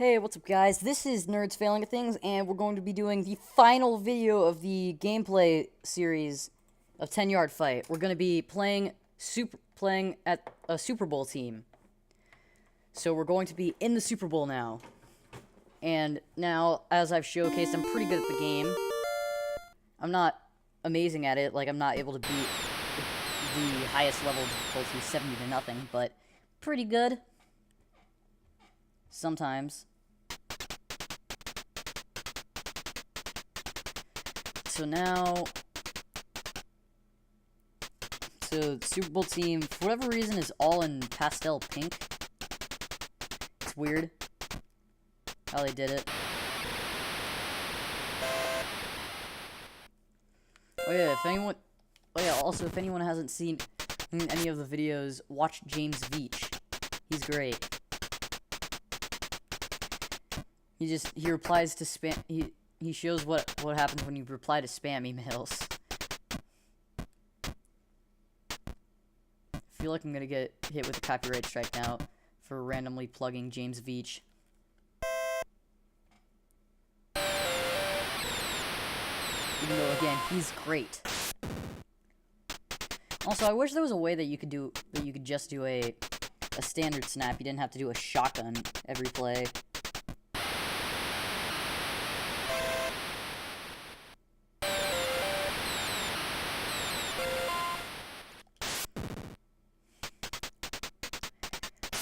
Hey, what's up guys? This is Nerds Failing at Things, and we're going to be doing the final video of the gameplay series of 10-Yard Fight. We're going to be playing at a Super Bowl team. So we're going to be in the Super Bowl now. And now, as I've showcased, I'm pretty good at the game. I'm not amazing at it, like I'm not able to beat the highest level difficulty 70-0, but pretty good. Sometimes. So now, the Super Bowl team, for whatever reason, is all in pastel pink. It's weird how they did it. Also, if anyone hasn't seen any of the videos, watch James Veach. He's great. He replies to spam. He shows what happens when you reply to spam emails. I feel like I'm gonna get hit with a copyright strike now for randomly plugging James Veach. Even though, again, he's great. Also, I wish there was a way that you could just do a standard snap. You didn't have to do a shotgun every play.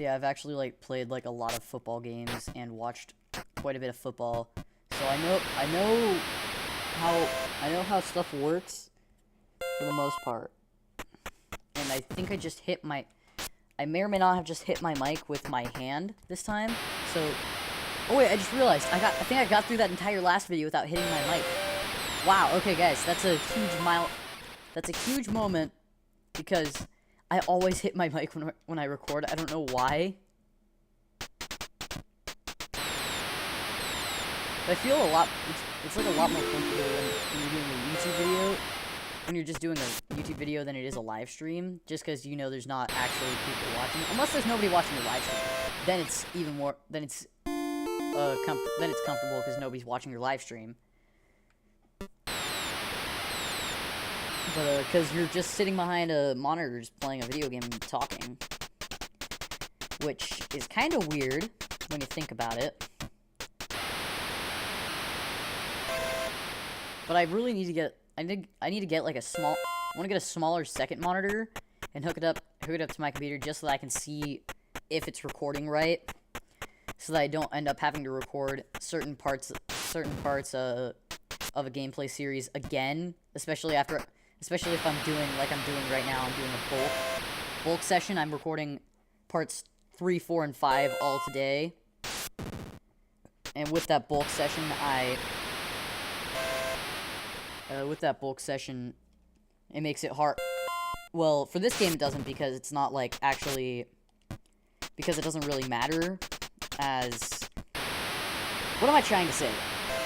Yeah, I've actually played a lot of football games and watched quite a bit of football, so I know how stuff works for the most part. And I think I may or may not have just hit my mic with my hand this time. So, oh wait, I just realized I think I got through that entire last video without hitting my mic. Wow. Okay, guys, that's a huge moment because I always hit my mic when I record. I don't know why. But I feel it's a lot more comfortable when you're doing a YouTube video. When you're just doing a YouTube video than it is a live stream. Just because you know there's not actually people watching. Unless there's nobody watching your live stream. Then it's even more, then it's comfortable because nobody's watching your live stream. But, because you're just sitting behind a monitor just playing a video game and talking. Which is kind of weird when you think about it. But I really need to get, I need to get I want to get a smaller second monitor and hook it up to my computer just so that I can see if it's recording right. So that I don't end up having to record certain parts of a gameplay series again, especially if I'm doing like I'm doing right now. I'm doing a bulk session. I'm recording parts 3, 4, and 5 all today. And with that bulk session, it makes it hard. Well, for this game it doesn't, because it's not because it doesn't really matter as... What am I trying to say?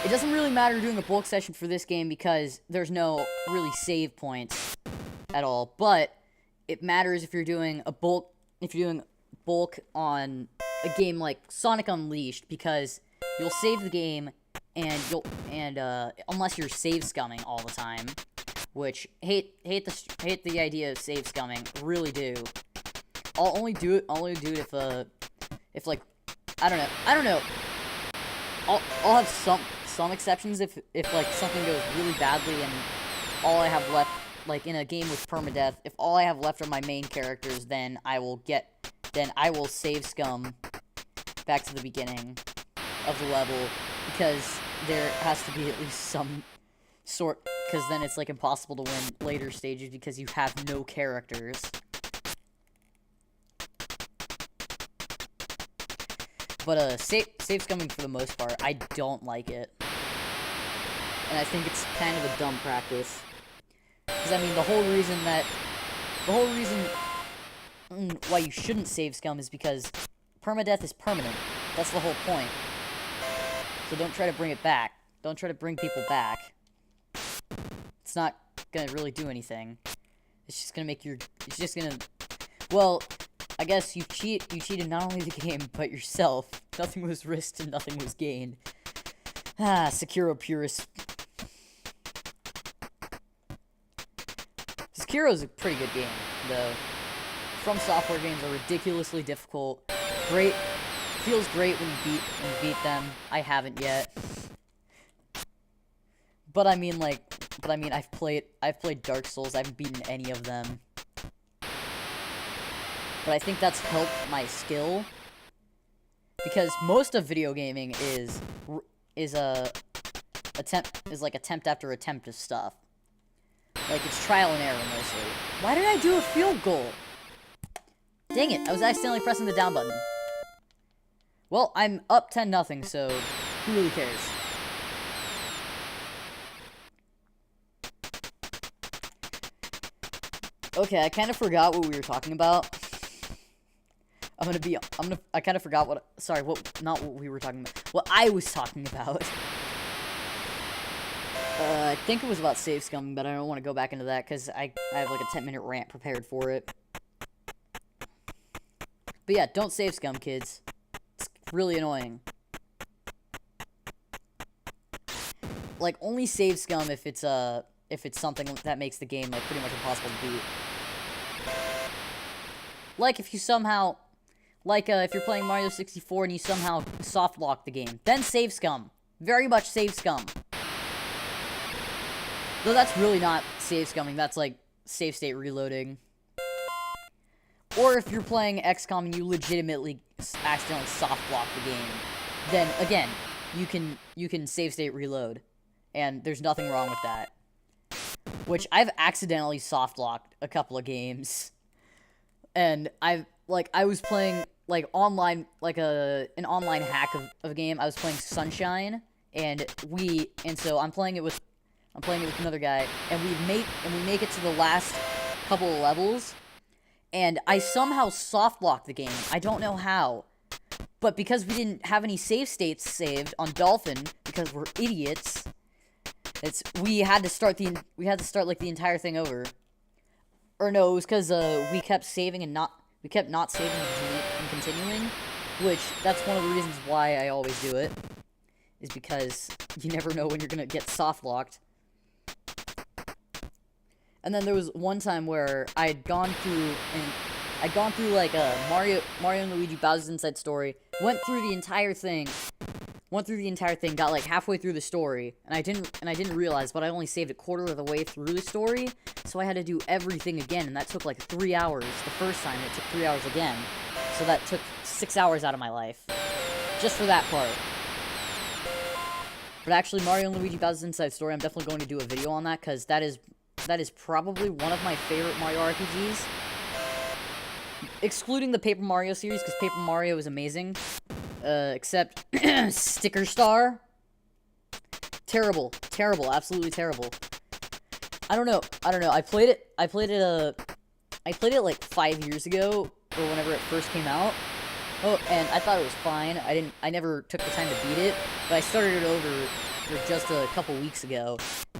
It doesn't really matter doing a bulk session for this game because there's no really save points at all. But it matters if you're doing bulk on a game like Sonic Unleashed, because you'll save the game and unless you're save scumming all the time, which hate the idea of save scumming, really do. I'll only do it if I don't know. I'll have some exceptions if something goes really badly and all I have left, in a game with permadeath, if all I have left are my main characters, then I will save scum back to the beginning of the level, because there has to be at least some sort, because then it's impossible to win later stages because you have no characters. But save scumming for the most part, I don't like it. And I think it's kind of a dumb practice. Because, I mean, the whole reason why you shouldn't save scum is because permadeath is permanent. That's the whole point. So don't try to bring it back. Don't try to bring people back. It's not gonna really do anything. It's just gonna make well, I guess you cheated not only the game, but yourself. Nothing was risked and nothing was gained. Ah, Sekiro purist. Sekiro's a pretty good game, though. From Software games are ridiculously difficult. Great. Feels great when you beat them. I haven't yet. But I mean, I've played Dark Souls. I haven't beaten any of them. But I think that's helped my skill, because most of video gaming is like attempt after attempt of stuff. Like, it's trial and error mostly. Why did I do a field goal? Dang it! I was accidentally pressing the down button. Well, I'm up 10-0, so who really cares? Okay, I kind of forgot what we were talking about. I kind of forgot not what we were talking about. What I was talking about. I think it was about save scumming, but I don't want to go back into that, because I have like a 10-minute rant prepared for it. But yeah, don't save scum, kids. It's really annoying. Like, only save scum if it's something that makes the game, like, pretty much impossible to beat. Like, if you somehow... Like, if you're playing Mario 64 and you somehow soft lock the game. Then save scum. Very much save scum. Though that's really not save scumming. That's, like, save state reloading. Or if you're playing XCOM and you legitimately accidentally soft lock the game. Then, again, you can save state reload. And there's nothing wrong with that. Which, I've accidentally soft locked a couple of games. And I was playing, like, online, like, an online hack of a game. I was playing Sunshine, and so I'm playing it with another guy, and we make it to the last couple of levels, and I somehow soft locked the game. I don't know how, but because we didn't have any save states saved on Dolphin, because we're idiots, we had to start like the entire thing over. Or no, it was because we kept saving and not saving and continuing, which that's one of the reasons why I always do it, is because you never know when you're gonna get soft locked. And then there was one time where I'd gone through like a Mario and Luigi Bowser's Inside Story, went through the entire thing, got like halfway through the story, and I didn't realize, but I only saved a quarter of the way through the story, so I had to do everything again, and that took like 3 hours the first time, and it took 3 hours again. So that took 6 hours out of my life. Just for that part. But actually, Mario and Luigi Bowser's Inside Story, I'm definitely going to do a video on that, because that is probably one of my favorite Mario RPGs. Excluding the Paper Mario series, because Paper Mario is amazing. Except Sticker Star. Terrible, absolutely terrible. I don't know. I played it like 5 years ago, or whenever it first came out. Oh, and I thought it was fine. I never took the time to beat it, but I started it over for just a couple weeks ago,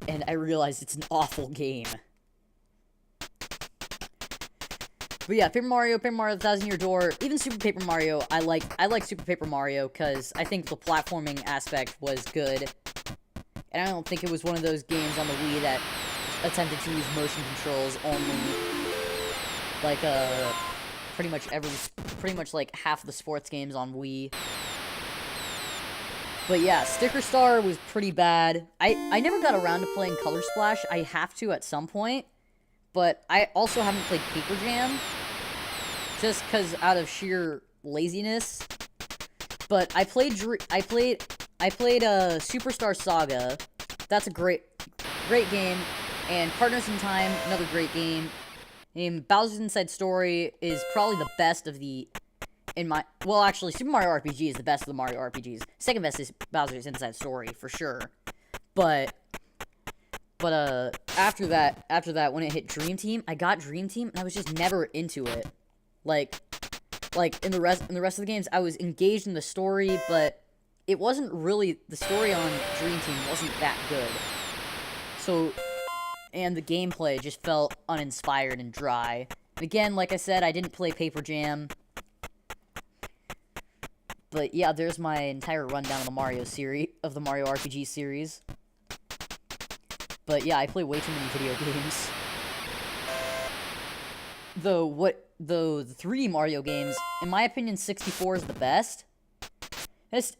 and I realized it's an awful game. But yeah, Paper Mario, The 1,000-Year Door, even Super Paper Mario, I like Super Paper Mario, because I think the platforming aspect was good. And I don't think it was one of those games on the Wii that attempted to use motion controls only. Like, pretty much like half the sports games on Wii. But yeah, Sticker Star was pretty bad. I never got around to playing Color Splash. I have to at some point. But I also haven't played Paper Jam, just because out of sheer laziness. But I played Superstar Saga. That's a great game. And Partners in Time, another great game. And Bowser's Inside Story is probably the best of the... Well, actually, Super Mario RPG is the best of the Mario RPGs. Second best is Bowser's Inside Story, for sure. But after that, when it hit Dream Team, I got Dream Team, and I was just never into it. Like in the rest of the games, I was engaged in the story, but it wasn't really, the story on Dream Team wasn't that good. So, and the gameplay just felt uninspired and dry. And again, like I said, I didn't play Paper Jam. But yeah, there's my entire rundown of the Mario RPG series. But yeah, I play way too many video games. The 3D Mario games, in my opinion, 64 is the best.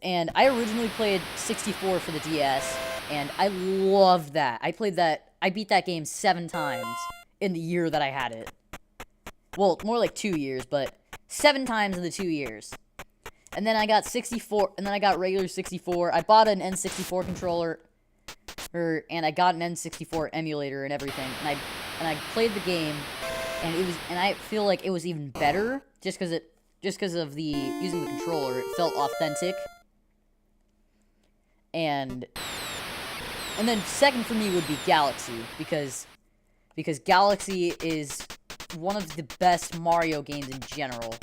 And I originally played 64 for the DS, and I loved that. I beat that game 7 times in the year that I had it. Well, more like 2 years, but 7 times in the 2 years. And then I got 64, and then I got regular 64. I bought an N64 controller, and I got an N64 emulator and everything. And I played the game, and I feel like it was even better just because of the using the controller. It felt authentic. And then second for me would be Galaxy, because Galaxy is one of the best Mario games in general.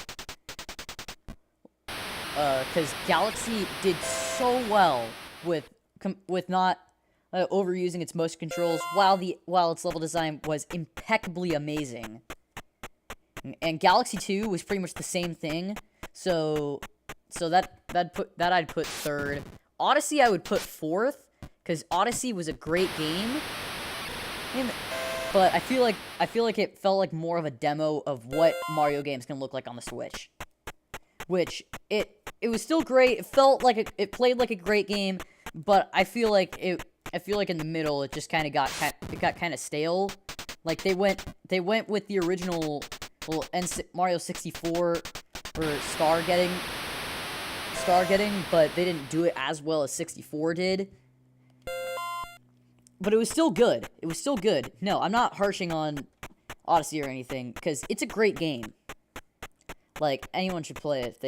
Because Galaxy did so well with not overusing its motion controls, while its level design was impeccably amazing. And Galaxy 2 was pretty much the same thing. So I'd put third. Odyssey I would put fourth, because Odyssey was a great game. But I feel like it felt like more of a demo of what Mario games can look like on the Switch. Which it was still great. It felt like it played like a great game, but I feel like in the middle it just kind of got kind of stale. Like they went with the original Mario 64 for star getting, but they didn't do it as well as 64 did. But it was still good. It was still good. No, I'm not harshing on Odyssey or anything, because it's a great game. Like, anyone should play it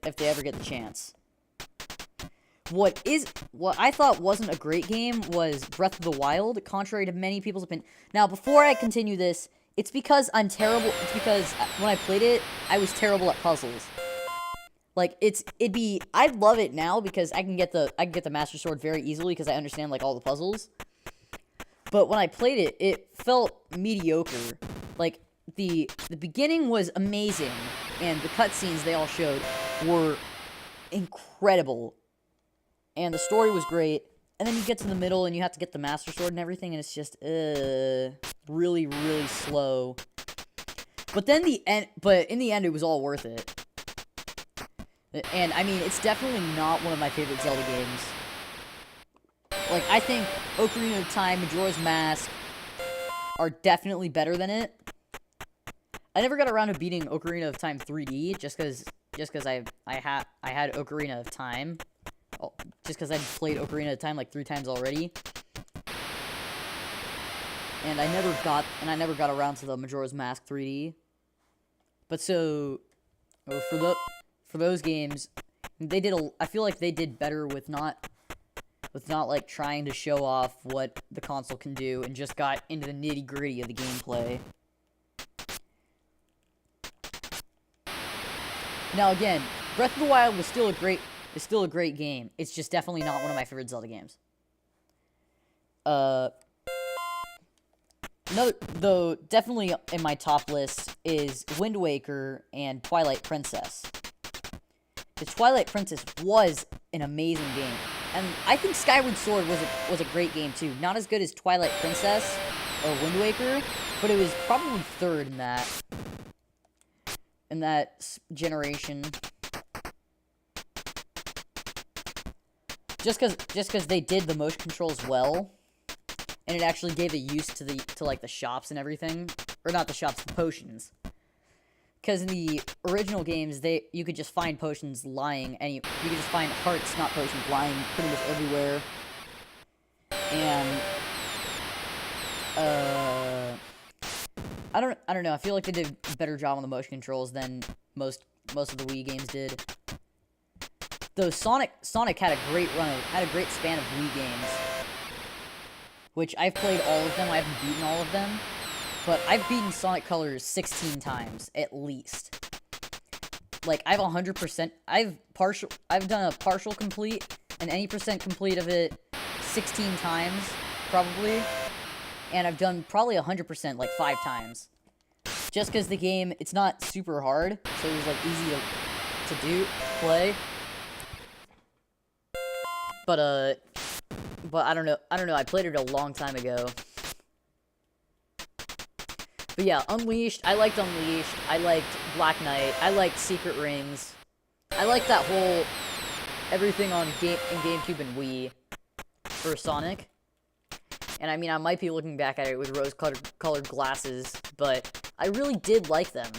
if they ever get the chance. What I thought wasn't a great game was Breath of the Wild, contrary to many people's opinion. Now, before I continue this, it's because I'm terrible. It's because when I played it, I was terrible at puzzles. Like, I'd love it now because I can get the Master Sword very easily because I understand, like, all the puzzles. But when I played it, it felt mediocre. Like, the beginning was amazing, and the cutscenes they all showed were incredible. And the story was great. And then you get to the middle and you have to get the Master Sword and everything, and it's just really, really slow. But in the end it was all worth it. And I mean, it's definitely not one of my favorite Zelda games. Like, I think Ocarina of Time, Majora's Mask are definitely better than it. I never got around to beating Ocarina of Time 3D just because I had Ocarina of Time. Just because I'd played Ocarina of Time like 3 times already. And I never got around to the Majora's Mask 3D. But so for those games, I feel like they did better with not like trying to show off what the console can do, and just got into the nitty-gritty of the gameplay. Now again, Breath of the Wild was still a great game. It's just definitely not one of my favorite Zelda games. No, though definitely in my top list is Wind Waker and Twilight Princess. The Twilight Princess was an amazing game. And I think Skyward Sword was a great game too. Not as good as Twilight Princess or Wind Waker, but it was probably third in that generation. Just because they did the motion controls well, and it actually gave a use to like the shops and everything, or not the shops, the potions. Because in the original games, you could just find potions lying, and you could just find hearts, not potions, lying pretty much everywhere. And I don't know. I feel like they did a better job on the motion controls than most of the Wii games did. Though Sonic had a great span of Wii games, which I've played all of them. I haven't beaten all of them. But I've beaten Sonic Colors 16 times, at least. Like, I've 100%... I've done a partial complete, and any percent complete of it 16 times, probably. And I've done probably 100%, like, 5 times. Just because the game, it's not super hard, so it was, like, easy to play. but I don't know, I played it a long time ago. But yeah, Unleashed, I liked Unleashed, I liked Black Knight, I liked Secret Rings. I liked that whole, everything on GameCube and Wii for Sonic. And I mean, I might be looking back at it with rose-colored glasses, but I really did like them.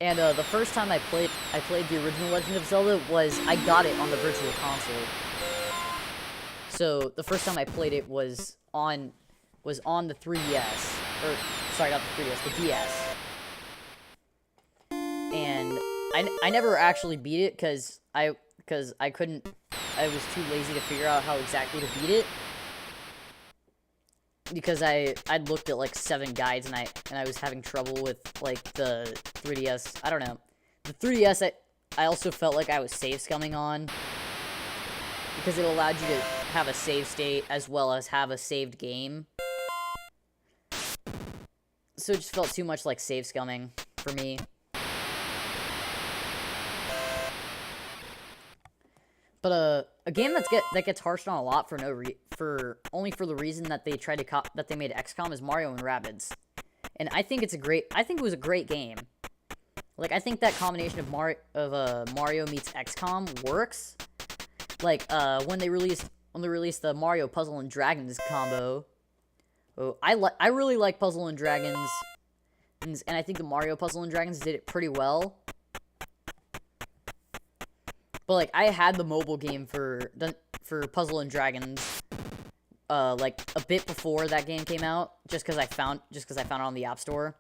And the first time I played the original Legend of Zelda was, I got it on the Virtual Console. So the first time I played it was on the 3DS, or sorry, not the 3DS, the DS. And I never actually beat it because I couldn't, I was too lazy to figure out how exactly to beat it. Because I'd looked at like 7 guides and I was having trouble with like the 3DS. I don't know. The 3DS I also felt like I was save scumming on, because it allowed you to have a save state as well as have a saved game. So it just felt too much like save scumming for me. But a game that gets harshed on a lot for only for the reason that they tried to that they made XCOM is Mario and Rabbids, and I think it was a great game. Like, I think that combination of Mario meets XCOM works. Like when they released the Mario Puzzle and Dragons combo. Oh, I really like Puzzle and Dragons, and I think the Mario Puzzle and Dragons did it pretty well. But like, I had the mobile game for Puzzle and Dragons, like a bit before that game came out, just because I found it on the App Store.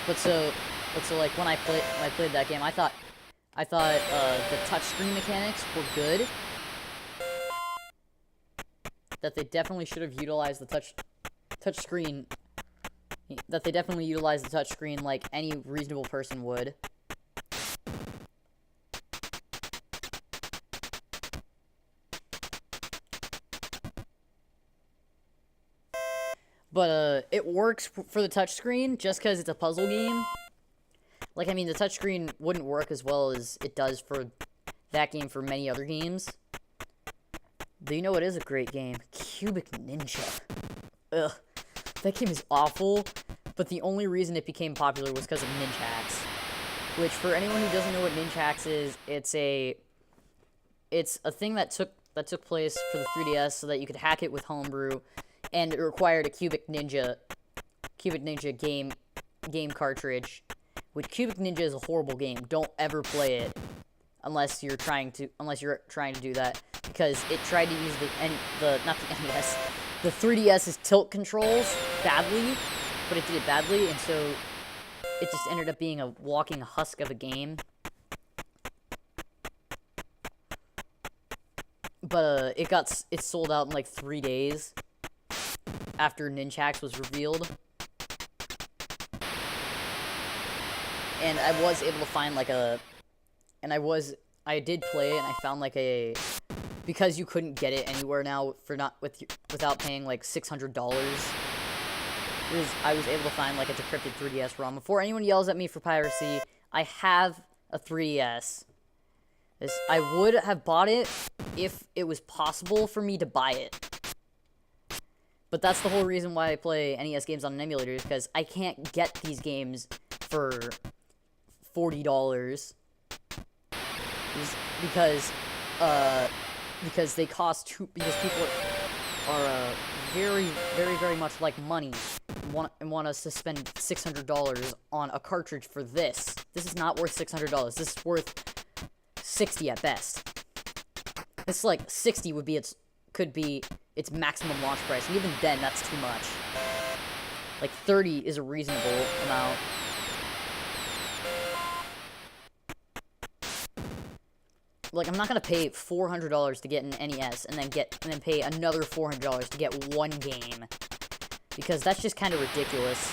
But so like when I played that game, I thought the touchscreen mechanics were good. That they definitely should have utilized the touchscreen. That they definitely utilized the touchscreen like any reasonable person would. But, it works for the touchscreen just because it's a puzzle game. Like, I mean, the touchscreen wouldn't work as well as it does for that game for many other games. Do you know what is a great game? Cubic Ninja. Ugh. That game is awful, but the only reason it became popular was because of Ninjax. Which, for anyone who doesn't know what Ninjax is, it's a thing that took place for the 3DS so that you could hack it with Homebrew. And it required a Cubic Ninja game cartridge. Which Cubic Ninja is a horrible game. Don't ever play it unless you're trying to do that, because it tried to use not the NES, the 3DS's tilt controls badly, but it did it badly, and so it just ended up being a walking husk of a game. But it sold out in like 3 days after Ninjax was revealed. And I was able to find like I did play it, and I found like because you couldn't get it anywhere now without paying like $600. I was able to find like a decrypted 3DS ROM. Before anyone yells at me for piracy, I have a 3DS. I would have bought it if it was possible for me to buy it. But that's the whole reason why I play NES games on an emulator, is because I can't get these games for $40. Because they cost because people are very, very, very much like money and want us to spend $600 on a cartridge for this. This is not worth $600. This is worth $60 at best. It's like $60 could be its maximum launch price, and even then, that's too much. Like, $30 is a reasonable amount. Like, I'm not gonna pay $400 to get an NES and then pay another $400 to get one game, because that's just kind of ridiculous.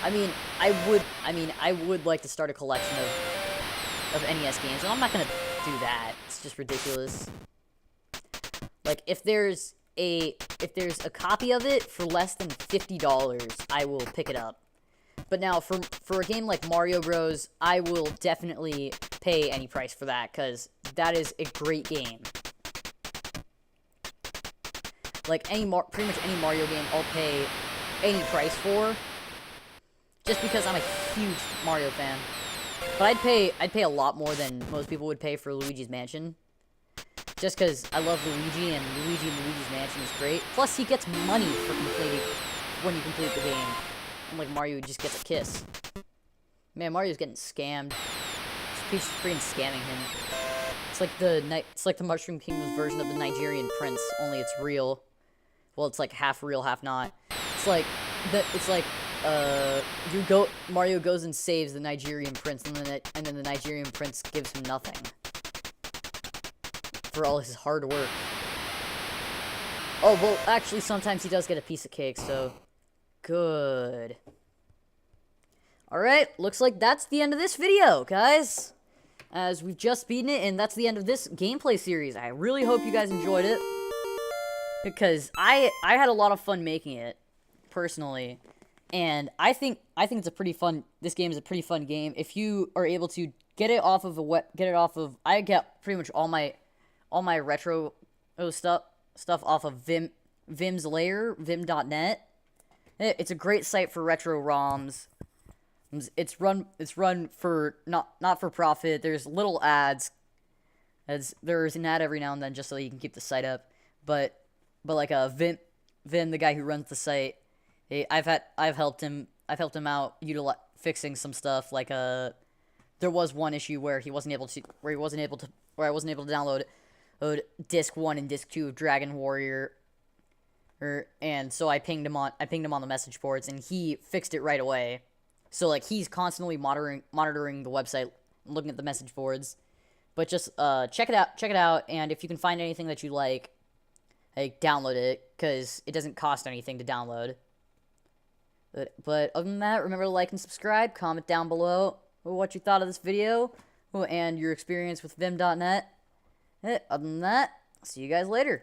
I mean, I would like to start a collection of NES games, and I'm not gonna do that. It's just ridiculous. Like, if there's a copy of it for less than $50, I will pick it up. But now, for a game like Mario Bros, I will definitely pay any price for that, because that is a great game. Like, pretty much any Mario game I'll pay any price for, just because I'm a huge Mario fan. But I'd pay a lot more than most people would pay for Luigi's Mansion. Just because I love Luigi, and Luigi's Mansion is great. Plus, he gets money for completing when you complete the game. Unlike Mario, just gets a kiss. Man, Mario's getting scammed. Peach is freaking scamming him. It's like the Mushroom Kingdom's version of the Nigerian prince, only it's real. Well, it's like half real, half not. Mario goes and saves the Nigerian prince, and then the Nigerian prince gives him nothing for all his hard work. Oh, well, actually, sometimes he does get a piece of cake, so good. Alright, looks like that's the end of this video, guys. As we've just beaten it, and that's the end of this gameplay series. I really hope you guys enjoyed it, because I had a lot of fun making it, personally. And I think it's a pretty fun. This game is a pretty fun game if you are able to get it off of I get pretty much all my retro stuff off of Vim's layer, vim.net. It's a great site for retro ROMs. It's run for not for profit. There's little ads. There's an ad every now and then just so you can keep the site up. But like Vim, the guy who runs the site, I've helped him out fixing some stuff. Like there was one issue where I wasn't able to download disc 1 and disc 2 of Dragon Warrior. And so I pinged him on the message boards, and he fixed it right away. So like he's constantly monitoring the website, looking at the message boards. But just check it out, and if you can find anything that you like, download it, because it doesn't cost anything to download. But other than that, remember to like and subscribe. Comment down below what you thought of this video and your experience with Vim.net. Other than that, I'll see you guys later.